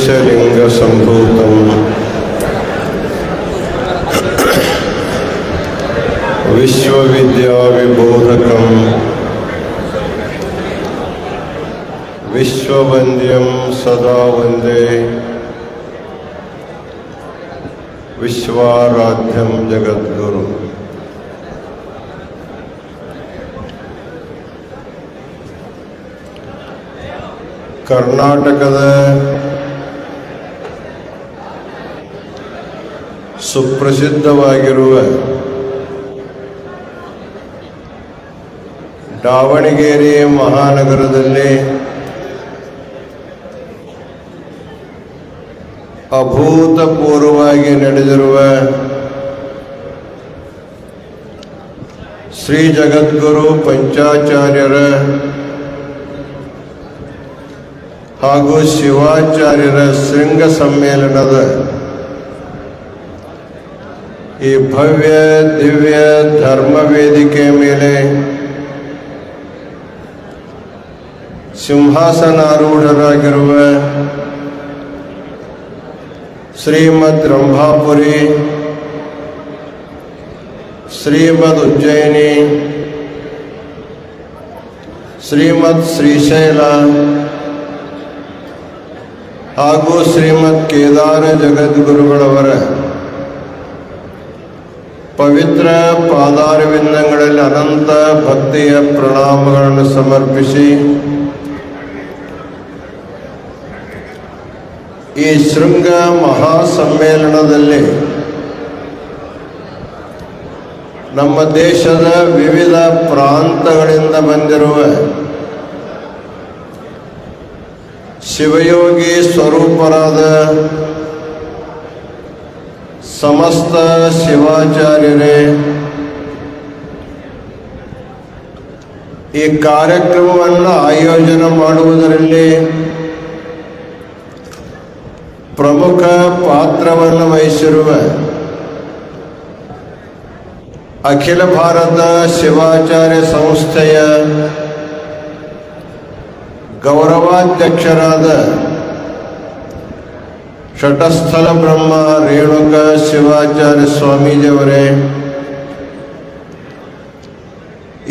ಶ್ರೀಶಲಿಂಗಸಂಭೂತಂ ವಿಶ್ವವಿದ್ಯಾವಿಬೋಧಕಂ ವಿಶ್ವವಂದ್ಯಂ ಸದಾ ವಂದೇ ವಿಶ್ವಾರಾಧ್ಯಂ ಜಗದ್ಗುರು. ಕರ್ನಾಟಕದ ಸುಪ್ರಸಿದ್ಧವಾಗಿರುವ ದಾವಣಗೆರೆ ಮಹಾನಗರದಲ್ಲಿ ಅಭೂತಪೂರ್ವವಾಗಿ ನಡೆದಿರುವ ಶ್ರೀ ಜಗದ್ಗುರು ಪಂಚಾಚಾರ್ಯರ ಹಾಗೂ ಶಿವಾಚಾರ್ಯರ ಶೃಂಗ ಸಮ್ಮೇಳನದ ಈ ಭವ್ಯ ದಿವ್ಯ ಧರ್ಮ ವೇದಿಕೆಯ ಮೇಲೆ ಸಿಂಹಾಸನಾರೂಢರಾಗಿರುವ ಶ್ರೀಮದ್ ರಂಭಾಪುರಿ, ಶ್ರೀಮದ್ ಉಜ್ಜಯಿನಿ, ಶ್ರೀಮದ್ ಶ್ರೀಶೈಲ ಹಾಗೂ ಶ್ರೀಮದ್ ಕೇದಾರ ಜಗದ್ಗುರುಗಳವರ ಪವಿತ್ರ ಪಾದಾರವಿಂದಗಳಲ್ಲಿ ಅನಂತ ಭಕ್ತಿಯ ಪ್ರಣಾಮಗಳನ್ನು ಸಮರ್ಪಿಸಿ ಈ ಶೃಂಗ ಮಹಾಸಮ್ಮೇಳನದಲ್ಲಿ ನಮ್ಮ ದೇಶದ ವಿವಿಧ ಪ್ರಾಂತಗಳಿಂದ ಬಂದಿರುವ ಶಿವಯೋಗಿ ಸ್ವರೂಪರಾದ ಸಮಸ್ತ ಶಿವಾಚಾರ್ಯರೇ, ಈ ಕಾರ್ಯಕ್ರಮವನ್ನು ಆಯೋಜನೆ ಮಾಡುವುದರಲ್ಲಿ ಪ್ರಮುಖ ಪಾತ್ರವನ್ನು ವಹಿಸಿರುವ ಅಖಿಲ ಭಾರತ ಶಿವಾಚಾರ್ಯ ಸಂಸ್ಥೆಯ ಗೌರವಾಧ್ಯಕ್ಷರಾದ ಶಟಸ್ಥಲ ಬ್ರಹ್ಮ ರೇಣುಕ ಶಿವಾಚಾರ್ಯ ಸ್ವಾಮೀಜಿಯವರೇ,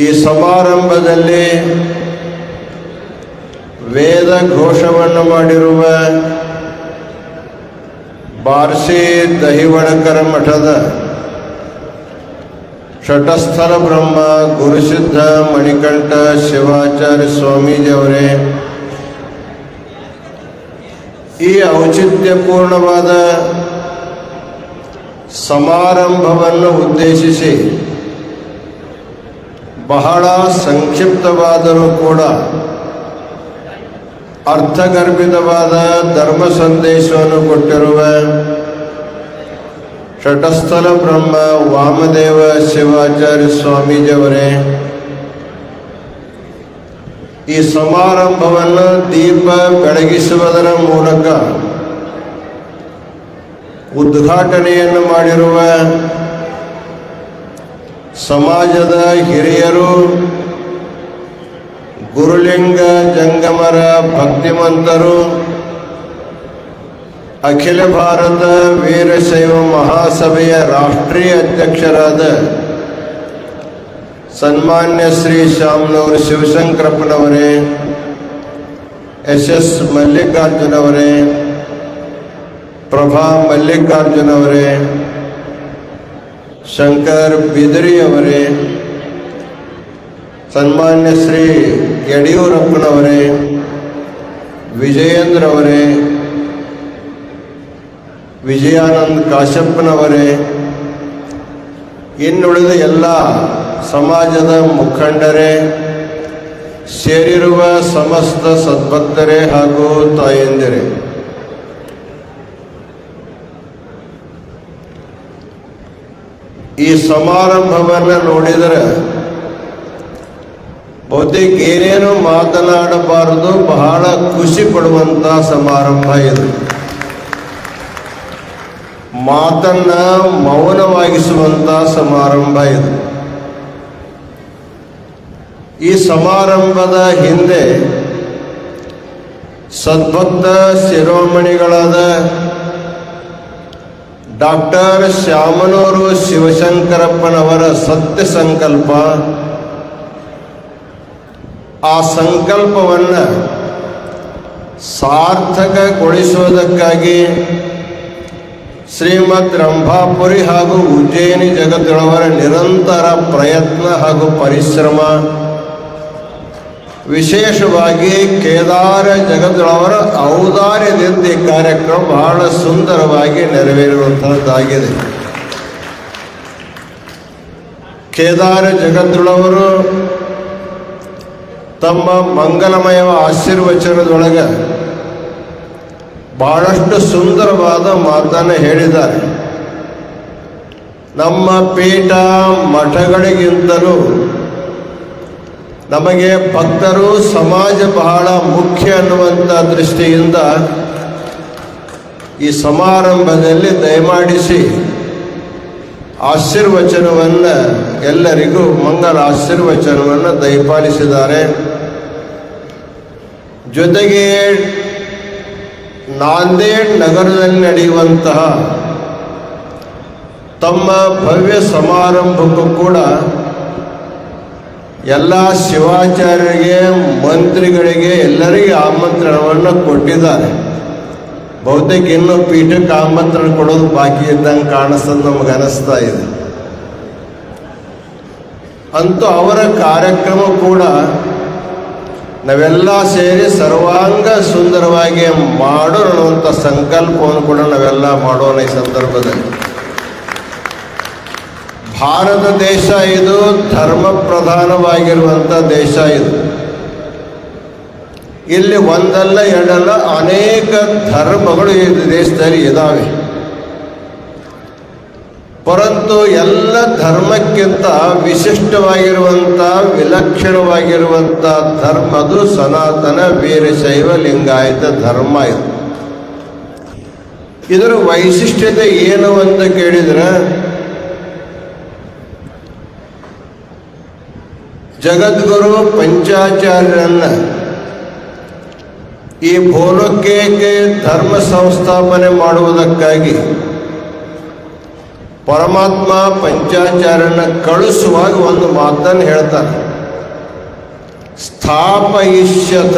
ಈ ಸಮಾರಂಭದಲ್ಲಿ ವೇದ ಘೋಷವನ್ನು ಮಾಡಿರುವ ಬಾರ್ಸಿ ದಹಿವಳಕರ ಮಠದ ಶಟಸ್ಥಲ ಬ್ರಹ್ಮ ಗುರುಸಿದ್ಧ ಮಣಿಕಂಠ ಶಿವಾಚಾರ್ಯ ಸ್ವಾಮೀಜಿಯವರೇ, ಈ ಔಚಿತ್ಯಪೂರ್ಣವಾದ ಸಮಾರಂಭವನ್ನು ಉದ್ದೇಶಿಸಿ ಬಹಳ ಸಂಕ್ಷಿಪ್ತವಾದರೂ ಕೂಡ ಅರ್ಥಗರ್ಭಿತವಾದ ಧರ್ಮ ಸಂದೇಶವನ್ನು ಕೊಟ್ಟಿರುವ ಶಟಸ್ಥಲ ಬ್ರಹ್ಮ ವಾಮದೇವ ಶಿವಾಚಾರ್ಯ ಸ್ವಾಮೀಜಿಯವರೇ, ಈ ಸಮಾರಂಭವನ್ನು ದೀಪ ಬೆಳಗಿಸುವುದರ ಮೂಲಕ ಉದ್ಘಾಟನೆಯನ್ನು ಮಾಡಿರುವ ಸಮಾಜದ ಹಿರಿಯರು, ಗುರುಲಿಂಗ ಜಂಗಮರ ಭಕ್ತಿಮಂತರು, ಅಖಿಲ ಭಾರತ ವೀರಶೈವ ಮಹಾಸಭೆಯ ರಾಷ್ಟ್ರೀಯ ಅಧ್ಯಕ್ಷರಾದ ಸನ್ಮಾನ್ಯ ಶ್ರೀ ಶಾಮನೂರು ಶಿವಶಂಕರಪ್ಪನವರೇ, ಎಸ್ ಮಲ್ಲಿಕಾರ್ಜುನವರೇ, ಪ್ರಭಾ ಮಲ್ಲಿಕಾರ್ಜುನವರೇ, ಶಂಕರ್ ಬಿದರಿಯವರೇ, ಸನ್ಮಾನ್ಯ ಶ್ರೀ ಯಡಿಯೂರಪ್ಪನವರೇ, ವಿಜಯೇಂದ್ರವರೇ, ವಿಜಯಾನಂದ್ ಕಾಶಪ್ಪನವರೇ, ಇನ್ನುಳಿದ ಎಲ್ಲ ಸಮಾಜದ ಮುಖಂಡರೇ, ಸೇರಿರುವ ಸಮಸ್ತ ಸದ್ಭಕ್ತರೇ ಹಾಗೂ ತಾಯಂದಿರೇ, ಈ ಸಮಾರಂಭವನ್ನು ನೋಡಿದರೆ ಬಹುತೇಕ ಏನೇನು ಮಾತನಾಡಬಾರದು, ಬಹಳ ಖುಷಿ ಪಡುವಂಥ ಸಮಾರಂಭ ಇದು. ಮಾತನ್ನ ಮೌನವಾಗಿಸುವಂಥ ಸಮಾರಂಭ ಇದು. ಈ ಸಮಾರಂಭದ ಹಿಂದೆ ಸದ್ಭಕ್ತ ಶಿರೋಮಣಿಗಳಾದ ಡಾಕ್ಟರ್ ಶಾಮನೂರು ಶಿವಶಂಕರಪ್ಪನವರ ಸತ್ಯ ಸಂಕಲ್ಪ, ಆ ಸಂಕಲ್ಪವನ್ನು ಸಾರ್ಥಕಗೊಳಿಸುವುದಕ್ಕಾಗಿ ಶ್ರೀಮದ್ ರಂಭಾಪುರಿ ಹಾಗೂ ಉಜ್ಜಯಿನಿ ಜಗದ್ಗುರುವರ ನಿರಂತರ ಪ್ರಯತ್ನ ಹಾಗೂ ಪರಿಶ್ರಮ, ವಿಶೇಷವಾಗಿ ಕೇದಾರ ಜಗದ್ಗುರುವರ ಔದಾರ್ಯದಿಂದ ಈ ಕಾರ್ಯಕ್ರಮ ಬಹಳ ಸುಂದರವಾಗಿ ನೆರವೇರುವಂಥದ್ದಾಗಿದೆ. ಕೇದಾರ ಜಗದ್ಗುರುವರು ತಮ್ಮ ಮಂಗಲಮಯ ಆಶೀರ್ವಚನದೊಳಗೆ ಬಹಳಷ್ಟು ಸುಂದರವಾದ ಮಾತನ್ನು ಹೇಳಿದ್ದಾರೆ. ನಮ್ಮ ಪೀಠ ಮಠಗಳಿಗಿಂತಲೂ ನಮಗೆ ಭಕ್ತರು ಸಮಾಜ ಬಹಳ ಮುಖ್ಯ ಅನ್ನುವಂಥ ದೃಷ್ಟಿಯಿಂದ ಈ ಸಮಾರಂಭದಲ್ಲಿ ದಯಮಾಡಿಸಿ ಆಶೀರ್ವಚನವನ್ನು, ಎಲ್ಲರಿಗೂ ಮಂಗಲ ಆಶೀರ್ವಚನವನ್ನು ದಯಪಾಲಿಸಿದ್ದಾರೆ. ಜೊತೆಗೆ ನಾಂದೇಡ್ ನಗರದಲ್ಲಿ ನಡೆಯುವಂತಹ ತಮ್ಮ ಭವ್ಯ ಸಮಾರಂಭಕ್ಕೂ ಕೂಡ ಎಲ್ಲ ಶಿವಾಚಾರ್ಯರಿಗೆ, ಮಂತ್ರಿಗಳಿಗೆ, ಎಲ್ಲರಿಗೆ ಆಮಂತ್ರಣವನ್ನು ಕೊಟ್ಟಿದ್ದಾರೆ. ಬಹುತೇಕ ಇನ್ನೂ ಪೀಠಕ್ಕೆ ಆಮಂತ್ರಣ ಕೊಡೋದು ಬಾಕಿ ಇದ್ದಂಗೆ ಕಾಣಿಸ್ತದೆ, ನಮಗೆ ಅನಿಸ್ತಾ ಇದೆ. ಅಂತೂ ಅವರ ಕಾರ್ಯಕ್ರಮ ಕೂಡ ನಾವೆಲ್ಲ ಸೇರಿ ಸರ್ವಾಂಗ ಸುಂದರವಾಗಿ ಮಾಡೋಣ ಅನ್ನುವಂಥ ಸಂಕಲ್ಪವನ್ನು ಕೂಡ ನಾವೆಲ್ಲ ಮಾಡೋಣ. ಈ ಸಂದರ್ಭದಲ್ಲಿ ಭಾರತ ದೇಶ ಇದು ಧರ್ಮ ಪ್ರಧಾನವಾಗಿರುವಂಥ ದೇಶ. ಇದು ಇಲ್ಲಿ ಒಂದಲ್ಲ ಎರಡಲ್ಲ ಅನೇಕ ಧರ್ಮಗಳು ಈ ದೇಶದಲ್ಲಿ ಇದ್ದಾವೆ. ಪರಂತು ಎಲ್ಲ ಧರ್ಮಕ್ಕಿಂತ ವಿಶಿಷ್ಟವಾಗಿರುವಂಥ, ವಿಲಕ್ಷಣವಾಗಿರುವಂಥ ಧರ್ಮ ಅದು ಸನಾತನ ವೀರಶೈವ ಲಿಂಗಾಯತ ಧರ್ಮ. ಇದು ಇದರ ವೈಶಿಷ್ಟ್ಯತೆ ಏನು ಅಂತ ಕೇಳಿದರೆ, ಜಗದ್ಗುರು ಪಂಚಾಚಾರ್ಯರನ್ನು ಈ ಭೂಲೋಕಕ್ಕೆ ಧರ್ಮ ಸಂಸ್ಥಾಪನೆ ಮಾಡುವುದಕ್ಕಾಗಿ ಪರಮಾತ್ಮ ಪಂಚಾಚಾರ್ಯರನ್ನ ಕಳಿಸುವಾಗ ಒಂದು ಮಾತನ್ನು ಹೇಳ್ತಾರೆ. ಸ್ಥಾಪಯಿಷ್ಯತ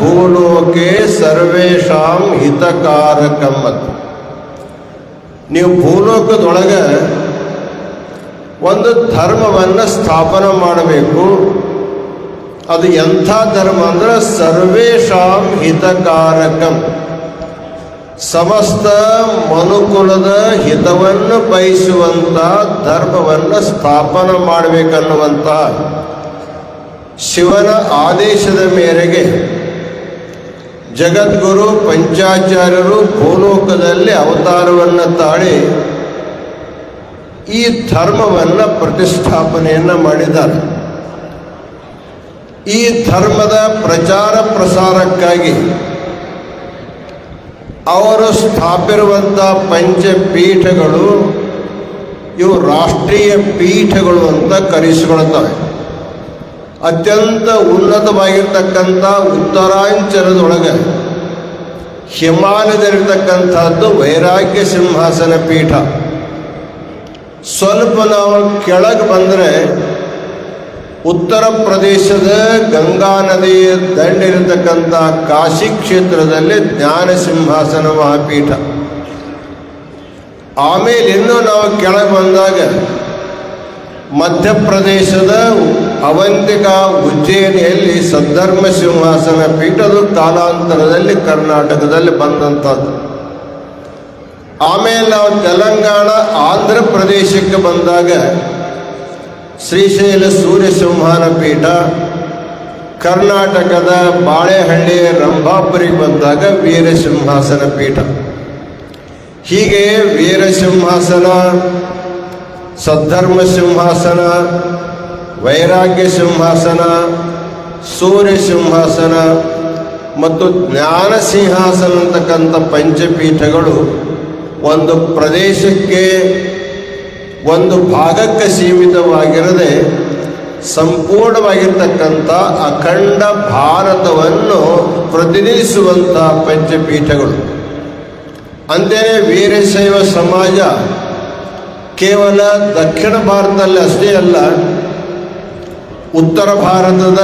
ಭೂಲೋಕೆ ಸರ್ವೇಷಾಂ ಹಿತಕಾರಕಂ. ನೀವು ಭೂಲೋಕದೊಳಗೆ ಒಂದು ಧರ್ಮವನ್ನು ಸ್ಥಾಪನೆ ಮಾಡಬೇಕು. ಅದು ಎಂಥ ಧರ್ಮ ಅಂದ್ರೆ ಸರ್ವೇಷಾಂ ಹಿತಕಾರಕಂ, ಸಮಸ್ತ ಮನುಕುಲದ ಹಿತವನ್ನು ಬಯಸುವಂಥ ಧರ್ಮವನ್ನು ಸ್ಥಾಪನೆ ಮಾಡಬೇಕನ್ನುವಂಥ ಶಿವನ ಆದೇಶದ ಮೇರೆಗೆ ಜಗದ್ಗುರು ಪಂಚಾಚಾರ್ಯರು ಭೂಲೋಕದಲ್ಲಿ ಅವತಾರವನ್ನು ತಾಳಿ ಈ ಧರ್ಮವನ್ನು ಪ್ರತಿಷ್ಠಾಪನೆಯನ್ನು ಮಾಡಿದ್ದಾರೆ. ಈ ಧರ್ಮದ ಪ್ರಚಾರ ಪ್ರಸಾರಕ್ಕಾಗಿ ಅವರು ಸ್ಥಾಪಿರುವಂಥ ಪಂಚಪೀಠಗಳು ಇವು ರಾಷ್ಟ್ರೀಯ ಪೀಠಗಳು ಅಂತ ಕರೆಸಿಕೊಳ್ತವೆ. ಅತ್ಯಂತ ಉನ್ನತವಾಗಿರ್ತಕ್ಕಂಥ ಉತ್ತರಾಂಚಲದೊಳಗೆ ಹಿಮಾಲಯದಲ್ಲಿರ್ತಕ್ಕಂಥದ್ದು ವೈರಾಗ್ಯ ಸಿಂಹಾಸನ ಪೀಠ. ಸ್ವಲ್ಪ ನಾವು ಕೆಳಗೆ ಬಂದರೆ ಉತ್ತರ ಪ್ರದೇಶದ ಗಂಗಾ ನದಿಯ ದಂಡಿರತಕ್ಕಂಥ ಕಾಶಿ ಕ್ಷೇತ್ರದಲ್ಲಿ ಜ್ಞಾನ ಸಿಂಹಾಸನ ಮಹಾಪೀಠ. ಆಮೇಲೆ ಇನ್ನೂ ನಾವು ಕೆಳಗೆ ಬಂದಾಗ ಮಧ್ಯಪ್ರದೇಶದ ಅವಂತಿಕಾ ಉಜ್ಜಯಿನಿಯಲ್ಲಿ ಸದ್ಧರ್ಮ ಸಿಂಹಾಸನ ಪೀಠದು ಕಾಲಾಂತರದಲ್ಲಿ ಕರ್ನಾಟಕದಲ್ಲಿ ಬಂದಂಥದ್ದು. ಆಮೇಲೆ ನಾವು ತೆಲಂಗಾಣ ಆಂಧ್ರ ಪ್ರದೇಶಕ್ಕೆ ಬಂದಾಗ ಶ್ರೀಶೈಲ ಸೂರ್ಯ ಸಿಂಹಾಸನ ಪೀಠ, ಕರ್ನಾಟಕದ ಬಾಳೆಹಳ್ಳಿ ರಂಭಾಪುರಿಗೆ ಬಂದಾಗ ವೀರ ಸಿಂಹಾಸನ ಪೀಠ. ಹೀಗೆ ವೀರ ಸಿಂಹಾಸನ, ಸದ್ಧರ್ಮ ಸಿಂಹಾಸನ, ವೈರಾಗ್ಯ ಸಿಂಹಾಸನ, ಸೂರ್ಯ ಸಿಂಹಾಸನ ಮತ್ತು ಜ್ಞಾನ ಸಿಂಹಾಸನ ಅಂತಕ್ಕಂಥ ಪಂಚಪೀಠಗಳು ಒಂದು ಪ್ರದೇಶಕ್ಕೆ, ಒಂದು ಭಾಗಕ್ಕೆ ಸೀಮಿತವಾಗಿರದೆ ಸಂಪೂರ್ಣವಾಗಿರ್ತಕ್ಕಂಥ ಅಖಂಡ ಭಾರತವನ್ನು ಪ್ರತಿನಿಧಿಸುವಂಥ ಪಂಚಪೀಠಗಳು. ಅಂತೆಯೇ ವೀರಶೈವ ಸಮಾಜ ಕೇವಲ ದಕ್ಷಿಣ ಭಾರತದಲ್ಲಿ ಅಷ್ಟೇ ಅಲ್ಲ, ಉತ್ತರ ಭಾರತದ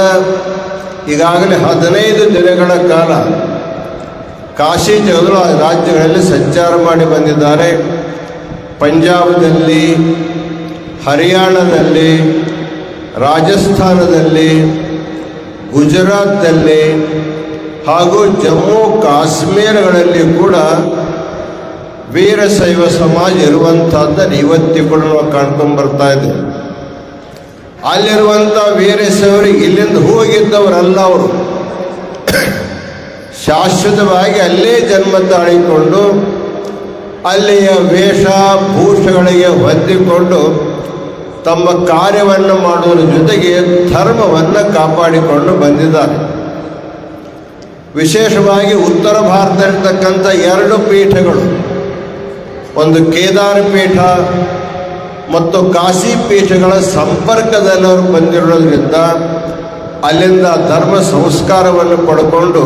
ಈಗಾಗಲೇ 15 ದಿನಗಳ ಕಾಲ ಕಾಶಿ ಜಗದ್ಗುರು ರಾಜ್ಯಗಳಲ್ಲಿ ಸಂಚಾರ ಮಾಡಿ ಬಂದಿದ್ದಾರೆ. ಪಂಜಾಬದಲ್ಲಿ, ಹರಿಯಾಣದಲ್ಲಿ, ರಾಜಸ್ಥಾನದಲ್ಲಿ, ಗುಜರಾತ್ನಲ್ಲಿ ಹಾಗೂ ಜಮ್ಮು ಕಾಶ್ಮೀರಗಳಲ್ಲಿ ಕೂಡ ವೀರಶೈವ ಸಮಾಜ ಇರುವಂಥದ್ದನ್ನು ಇವತ್ತಿಗೂ ಕೂಡ ನಾವು ಕಾಣ್ಕೊಂಡು ಬರ್ತಾ ಇದ್ದೇವೆ. ಅಲ್ಲಿರುವಂಥ ವೀರಶೈವರು ಇಲ್ಲಿಂದ ಹೋಗಿದ್ದವರಲ್ಲ, ಅವರು ಶಾಶ್ವತವಾಗಿ ಅಲ್ಲೇ ಜನ್ಮ ತಾಳಿಕೊಂಡು ಅಲ್ಲಿಯ ವೇಷಭೂಷಗಳಿಗೆ ಹೊಂದಿಕೊಂಡು ತಮ್ಮ ಕಾರ್ಯವನ್ನು ಮಾಡುವುದರ ಜೊತೆಗೆ ಧರ್ಮವನ್ನು ಕಾಪಾಡಿಕೊಂಡು ಬಂದಿದ್ದಾರೆ. ವಿಶೇಷವಾಗಿ ಉತ್ತರ ಭಾರತದಲ್ಲಿರ್ತಕ್ಕಂಥ 2 ಪೀಠಗಳು, ಒಂದು ಕೇದಾರ ಪೀಠ ಮತ್ತು ಕಾಶಿ ಪೀಠಗಳ ಸಂಪರ್ಕದಲ್ಲಿ ಅವರು ಬಂದಿರೋದ್ರಿಂದ ಅಲ್ಲಿಂದ ಧರ್ಮ ಸಂಸ್ಕಾರವನ್ನು ಪಡ್ಕೊಂಡು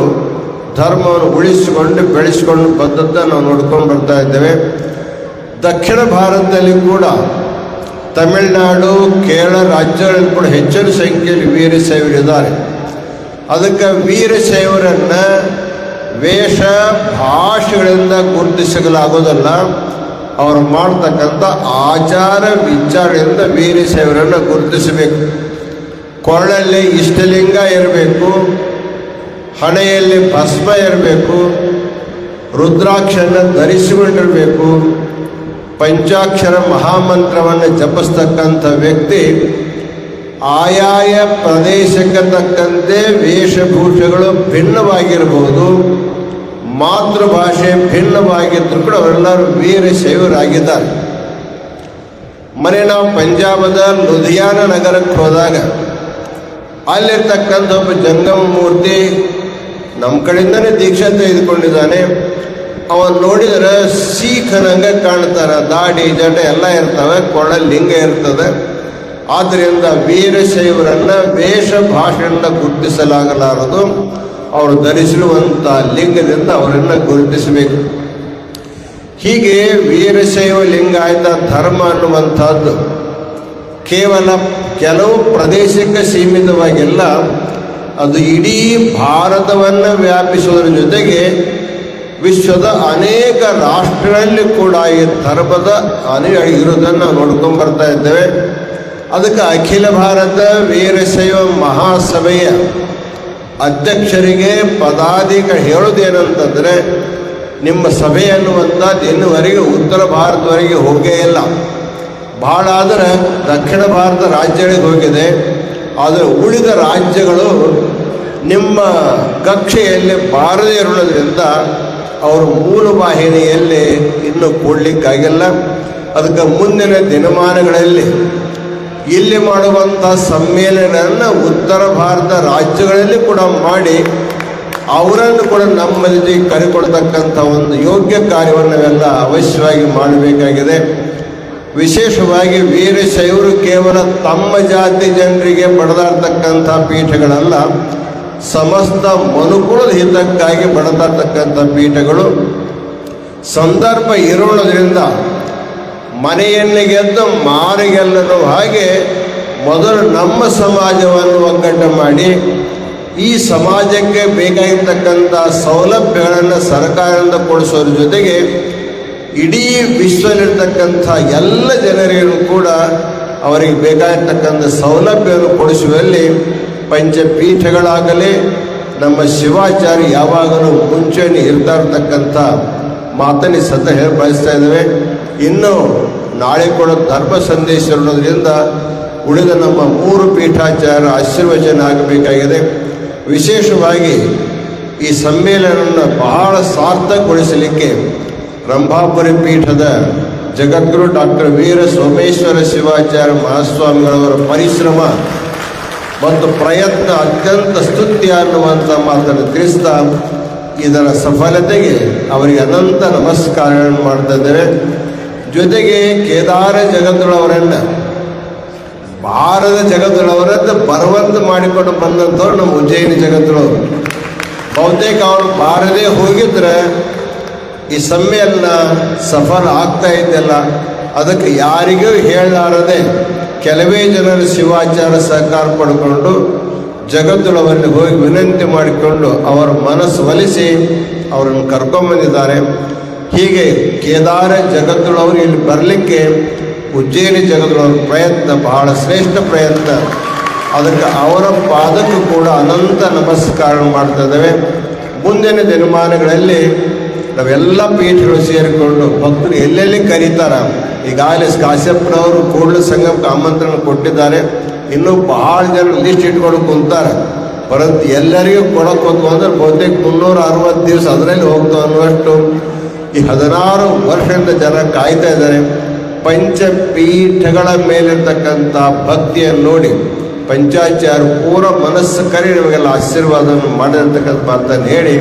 ಧರ್ಮವನ್ನು ಉಳಿಸಿಕೊಂಡು ಬೆಳೆಸಿಕೊಂಡು ಬಂದದ್ದನ್ನು ನಾವು ನೋಡ್ಕೊಂಡು ಬರ್ತಾ ಇದ್ದೇವೆ. ದಕ್ಷಿಣ ಭಾರತದಲ್ಲಿ ಕೂಡ ತಮಿಳುನಾಡು, ಕೇರಳ ರಾಜ್ಯಗಳಲ್ಲಿ ಕೂಡ ಹೆಚ್ಚಿನ ಸಂಖ್ಯೆಯಲ್ಲಿ ವೀರಶೈವರಿದ್ದಾರೆ. ಅದಕ್ಕೆ ವೀರಶೈವರನ್ನು ವೇಷ ಭಾಷೆಗಳಿಂದ ಗುರುತಿಸಲಾಗೋದಲ್ಲ, ಅವರು ಮಾಡ್ತಕ್ಕಂಥ ಆಚಾರ ವಿಚಾರಗಳಿಂದ ವೀರಶೈವರನ್ನು ಗುರುತಿಸಬೇಕು. ಕೊರಳಲ್ಲಿ ಇಷ್ಟಲಿಂಗ ಇರಬೇಕು, ಹಣೆಯಲ್ಲಿ ಭಸ್ಮ ಇರಬೇಕು, ರುದ್ರಾಕ್ಷನ್ನು ಧರಿಸಿಕೊಂಡಿರಬೇಕು, ಪಂಚಾಕ್ಷರ ಮಹಾಮಂತ್ರವನ್ನು ಜಪಿಸ್ತಕ್ಕಂಥ ವ್ಯಕ್ತಿ ಆಯಾಯ ಪ್ರದೇಶಕ್ಕೆ ತಕ್ಕಂತೆ ವೇಷಭೂಷೆಗಳು ಭಿನ್ನವಾಗಿರಬಹುದು, ಮಾತೃಭಾಷೆ ಭಿನ್ನವಾಗಿದ್ದರೂ ಕೂಡ ಅವರೆಲ್ಲರೂ ವೀರಶೈವರಾಗಿದ್ದಾರೆ. ನಾವು ಪಂಜಾಬದ ಲುಧಿಯಾನ ನಗರಕ್ಕೆ ಹೋದಾಗ ಅಲ್ಲಿರ್ತಕ್ಕಂಥ ಒಬ್ಬ ಜಂಗಮ ಮೂರ್ತಿ ನಮ್ಮ ಕಡೆಯಿಂದನೇ ದೀಕ್ಷೆ ತೆಗೆದುಕೊಂಡಿದ್ದಾನೆ. ಅವನು ನೋಡಿದರೆ ಸೀಖನಂಗೆ ಕಾಣ್ತಾನೆ, ದಾಡಿ ಜಟ ಎಲ್ಲ ಇರ್ತವೆ, ಕೊರಳಲ್ಲಿ ಲಿಂಗ ಇರ್ತದೆ. ಆದ್ದರಿಂದ ವೀರಶೈವರನ್ನು ವೇಷ ಭಾಷೆಯಿಂದ ಗುರುತಿಸಲಾಗಲಾರದು, ಅವರು ಧರಿಸಿರುವಂಥ ಲಿಂಗದಿಂದ ಅವರನ್ನು ಗುರುತಿಸಬೇಕು. ಹೀಗೆ ವೀರಶೈವ ಲಿಂಗಾಯತ ಧರ್ಮ ಅನ್ನುವಂಥದ್ದು ಕೇವಲ ಕೆಲವು ಪ್ರದೇಶಕ್ಕೆ ಸೀಮಿತವಾಗಿಲ್ಲ, ಅದು ಇಡೀ ಭಾರತವನ್ನು ವ್ಯಾಪಿಸುವುದರ ಜೊತೆಗೆ ವಿಶ್ವದ ಅನೇಕ ರಾಷ್ಟ್ರಗಳಲ್ಲಿ ಕೂಡ ಈ ಧರ್ಮದ ಅನುಯಾಯಿ ಇರುವುದನ್ನು ನಾವು ನೋಡ್ಕೊಂಡು ಬರ್ತಾ ಇದ್ದೇವೆ. ಅದಕ್ಕೆ ಅಖಿಲ ಭಾರತ ವೀರಶೈವ ಮಹಾಸಭೆಯ ಅಧ್ಯಕ್ಷರಿಗೆ ಪದಾಧಿಕಾರಿ ಹೇಳೋದೇನಂತಂದರೆ, ನಿಮ್ಮ ಸಭೆ ಅನ್ನುವಂಥದ್ದು ಇನ್ನುವರೆಗೆ ಉತ್ತರ ಭಾರತವರೆಗೆ ಹೋಗೇ ಇಲ್ಲ. ಭಾಳ ಆದರೆ ದಕ್ಷಿಣ ಭಾರತ ರಾಜ್ಯಗಳಿಗೆ ಹೋಗಿದೆ, ಆದರೆ ಉಳಿದ ರಾಜ್ಯಗಳು ನಿಮ್ಮ ಕಕ್ಷೆಯಲ್ಲಿ ಬಾರದೇ ಇರೋದ್ರಿಂದ ಅವರು ಮೂಲ ವಾಹಿನಿಯಲ್ಲಿ ಇನ್ನೂ ಕೊಡಲಿಕ್ಕಾಗಿಲ್ಲ. ಅದಕ್ಕೆ ಮುಂದಿನ ದಿನಮಾನಗಳಲ್ಲಿ ಇಲ್ಲಿ ಮಾಡುವಂಥ ಸಮ್ಮೇಳನವನ್ನು ಉತ್ತರ ಭಾರತ ರಾಜ್ಯಗಳಲ್ಲಿ ಕೂಡ ಮಾಡಿ ಅವರನ್ನು ಕೂಡ ನಮ್ಮಲ್ಲಿ ಕರೆಕೊಡ್ತಕ್ಕಂಥ ಒಂದು ಯೋಗ್ಯ ಕಾರ್ಯವನ್ನು ನಾವೆಲ್ಲ ಅವಶ್ಯವಾಗಿ ಮಾಡಬೇಕಾಗಿದೆ. ವಿಶೇಷವಾಗಿ ವೀರಶೈವರು ಕೇವಲ ತಮ್ಮ ಜಾತಿ ಜನರಿಗೆ ಬಡದಾಡ್ತಕ್ಕಂಥ ಪೀಠಗಳಲ್ಲ, ಸಮಸ್ತ ಮನುಕುಲದ ಹಿತಕ್ಕಾಗಿ ಬಡದಾಡ್ತಕ್ಕಂಥ ಪೀಠಗಳು. ಸಂದರ್ಭ ಇರೋಣದ್ರಿಂದ ಮನೆಯನ್ನು ಗೆದ್ದು ಮಾರಿಗೆಲ್ಲರೂ ಹಾಗೆ ಮೊದಲು ನಮ್ಮ ಸಮಾಜವನ್ನು ಒಗ್ಗಟ್ಟು ಮಾಡಿ ಈ ಸಮಾಜಕ್ಕೆ ಬೇಕಾಗಿರ್ತಕ್ಕಂಥ ಸೌಲಭ್ಯಗಳನ್ನು ಸರ್ಕಾರದಿಂದ ಕೊಡಿಸೋದ್ರ ಜೊತೆಗೆ ಇಡೀ ವಿಶ್ವದಲ್ಲಿರ್ತಕ್ಕಂಥ ಎಲ್ಲ ಜನರಿಗೂ ಕೂಡ ಅವರಿಗೆ ಬೇಕಾಗಿರ್ತಕ್ಕಂಥ ಸೌಲಭ್ಯವನ್ನು ಕೊಡಿಸುವಲ್ಲಿ ಪಂಚಪೀಠಗಳಾಗಲಿ ನಮ್ಮ ಶಿವಾಚಾರ್ಯ ಯಾವಾಗಲೂ ಮುಂಚೂಣಿ ಇರ್ತಾ ಇರ್ತಕ್ಕಂಥ ಮಾತನ್ನು ಸತ ಹೇಳಿ ಬಯಸ್ತಾ ಇದ್ದೇವೆ. ಇನ್ನು ನಾಳೆ ಕೂಡ ಧರ್ಮ ಸಂದೇಶ ಇರೋದ್ರಿಂದ ಉಳಿದ ನಮ್ಮ 3 ಪೀಠಾಚಾರ್ಯರ ಆಶೀರ್ವಚನ ಆಗಬೇಕಾಗಿದೆ. ವಿಶೇಷವಾಗಿ ಈ ಸಮ್ಮೇಳನವನ್ನು ಬಹಳ ಸಾರ್ಥಕಗೊಳಿಸಲಿಕ್ಕೆ ರಂಭಾಪುರಿ ಪೀಠದ ಜಗದ್ಗುರು ಡಾಕ್ಟರ್ ವೀರ ಸೋಮೇಶ್ವರ ಶಿವಾಚಾರ್ಯ ಮಹಾಸ್ವಾಮಿಗಳವರ ಪರಿಶ್ರಮ ಮತ್ತು ಪ್ರಯತ್ನ ಅತ್ಯಂತ ಸ್ತುತ್ಯ ಅನ್ನುವಂಥ ಮಾತನ್ನು ತಿಳಿಸ್ತಾ ಇದರ ಸಫಲತೆಗೆ ಅವರಿಗೆ ಅನಂತ ನಮಸ್ಕಾರಗಳನ್ನು ಮಾಡ್ತಾ ಇದ್ದೇವೆ. ಜೊತೆಗೆ ಕೇದಾರ ಜಗದ್ಗುರುವರನ್ನು ಭಾರತ ಜಗದ್ಗುರುವರನ್ನು ಬರುವಂತೆ ಮಾಡಿಕೊಂಡು ಬಂದಂಥವ್ರು ನಮ್ಮ ಉಜ್ಜಯಿನಿ ಜಗದ್ಗುರುವರು. ಬಹುತೇಕ ಅವರು ಬಾರದೇ ಹೋಗಿದ್ರೆ ಈ ಸಮ್ಮೇಳನ ಸಫಲ ಆಗ್ತಾ ಇದ್ದಲ್ಲ. ಅದಕ್ಕೆ ಯಾರಿಗೂ ಹೇಳಲಾರದೆ ಕೆಲವೇ ಜನರು ಶಿವಾಚಾರ್ಯ ಸಹಕಾರ ಪಡ್ಕೊಂಡು ಜಗದ್ಗುರುವಲ್ಲಿ ಹೋಗಿ ವಿನಂತಿ ಮಾಡಿಕೊಂಡು ಅವರ ಮನಸ್ಸು ಒಲಿಸಿ ಅವರನ್ನು ಕರ್ಕೊಂಬಂದಿದ್ದಾರೆ. ಹೀಗೆ ಕೇದಾರ ಜಗದ್ಗುರುವರು ಇಲ್ಲಿ ಬರಲಿಕ್ಕೆ ಉಜ್ಜಯಿನಿ ಜಗದ್ಗುರುವರ ಪ್ರಯತ್ನ ಬಹಳ ಶ್ರೇಷ್ಠ ಪ್ರಯತ್ನ. ಅದಕ್ಕೆ ಅವರ ಪಾದಕ್ಕೂ ಕೂಡ ಅನಂತ ನಮಸ್ಕಾರ ಮಾಡ್ತಾ ಇದ್ದೇವೆ. ಮುಂದಿನ ದಿನಮಾನಗಳಲ್ಲಿ ನಾವೆಲ್ಲ ಪೀಠಗಳು ಸೇರಿಕೊಂಡು ಭಕ್ತರು ಎಲ್ಲೆಲ್ಲಿ ಕರೀತಾರ. ಈಗಾಗಲೇ ಕಾಶ್ಯಪ್ರವರು ಕೂಡಲ ಸಂಗಮಕ್ಕೆ ಆಮಂತ್ರಣ ಕೊಟ್ಟಿದ್ದಾರೆ. ಇನ್ನೂ ಬಹಳ ಜನ ಲಿಸ್ಟ್ ಇಟ್ಕೊಂಡು ಕುಂತಾರೆ. ಪರಂತು ಎಲ್ಲರಿಗೂ ಕೊಡಕ್ಕೆ ಹೋಗ್ತು ಅಂದ್ರೆ ಬಹುತೇಕ 360 ದಿವಸ ಅದರಲ್ಲಿ ಹೋಗ್ತಾವೆ ಅನ್ನುವಷ್ಟು ಈ 16 ವರ್ಷದಿಂದ ಜನ ಕಾಯ್ತಾ ಇದ್ದಾರೆ. ಪಂಚಪೀಠಗಳ ಮೇಲಿರ್ತಕ್ಕಂಥ ಭಕ್ತಿಯನ್ನು ನೋಡಿ ಪಂಚಾಚಾರ್ಯ ಪೂರ ಮನಸ್ಸು ಕರಿ ನಿಮಗೆಲ್ಲ ಆಶೀರ್ವಾದವನ್ನು ಮಾಡಿರ್ತಕ್ಕಂಥ ಮಾತನ್ನು ಹೇಳಿ